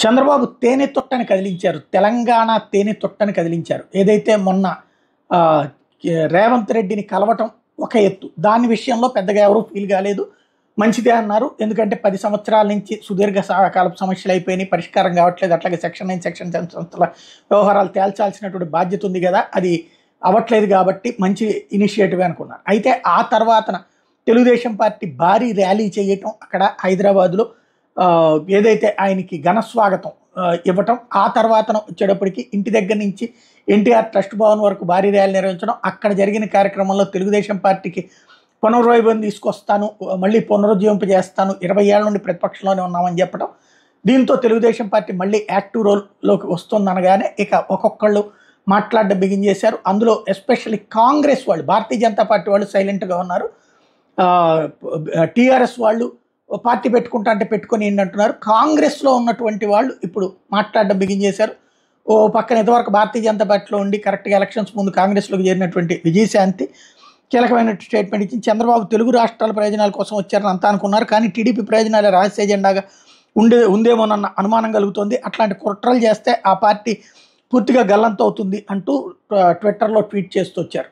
చంద్రబాబు తేనె తొట్టని కదిలించారు. తెలంగాణ తేనె తొట్టని కదిలించారు. ఏదైతే మొన్న ఆ, రేవంత్ రెడ్డిని కలవటం ఒక ఎత్తు, దాని విషయంలో పెద్దగా ఎవరూ ఫీల్ కాలేదు, మంచిదే అన్నారు. ఎందుకంటే 10 సంవత్సరాల నుంచి సుదీర్ఘ కాలపు సమస్యలు అయిపోయినాయి, పరిష్కారం కావట్లేదు. అట్లాగే సెక్షన్ 9, సెక్షన్ 10 సంస్థల వ్యవహారాలు తేల్చాల్సినటువంటి బాధ్యత ఉంది కదా, అది అవ్వట్లేదు కాబట్టి మంచి ఇనిషియేటివ్ అనుకున్నారు. అయితే ఆ తర్వాతన తెలుగుదేశం పార్టీ భారీ ర్యాలీ చేయటం అక్కడ హైదరాబాద్లో, ఏదైతే ఆయనకి ఘన స్వాగతం ఇవ్వటం, ఆ తర్వాతన వచ్చేటప్పటికి ఇంటి దగ్గర నుంచి ఎన్టీఆర్ ట్రస్ట్ భవన్ వరకు భారీ ర్యాలీ నిర్వహించడం, అక్కడ జరిగిన కార్యక్రమంలో తెలుగుదేశం పార్టీకి పునర్వైభవం తీసుకొస్తాను, మళ్ళీ పునరుజ్జీవింపజేస్తాను, 20 ఏళ్ల నుండి ప్రతిపక్షంలోనే ఉన్నామని చెప్పడం. దీంతో తెలుగుదేశం పార్టీ మళ్ళీ యాక్టివ్ రోల్లోకి వస్తుందనగానే ఇక ఒక్కొక్కళ్ళు మాట్లాడడం బిగిన్ చేశారు. అందులో ఎస్పెషల్లీ కాంగ్రెస్ వాళ్ళు, భారతీయ జనతా పార్టీ వాళ్ళు సైలెంట్గా ఉన్నారు. టీఆర్ఎస్ వాళ్ళు పార్టీ పెట్టుకుంటా అంటే పెట్టుకొని ఏంటంటున్నారు. కాంగ్రెస్లో ఉన్నటువంటి వాళ్ళు ఇప్పుడు మాట్లాడడం బిగిన్ చేశారు. ఓ పక్కన ఇంతవరకు భారతీయ జనతా పార్టీలో ఉండి కరెక్ట్గా ఎలక్షన్స్ ముందు కాంగ్రెస్లోకి చేరినటువంటి విజయశాంతి కీలకమైన స్టేట్మెంట్ ఇచ్చింది. చంద్రబాబు తెలుగు రాష్ట్రాల ప్రయోజనాల కోసం వచ్చారని అంతా అనుకున్నారు, కానీ టీడీపీ ప్రయోజనాలే రహస్య ఎజెండాగా ఉందేమోనన్న అనుమానం కలుగుతోంది. అట్లాంటి కుట్రలు చేస్తే ఆ పార్టీ పూర్తిగా గల్లంతవుతుంది అంటూ ట్విట్టర్లో ట్వీట్ చేస్తూ వచ్చారు.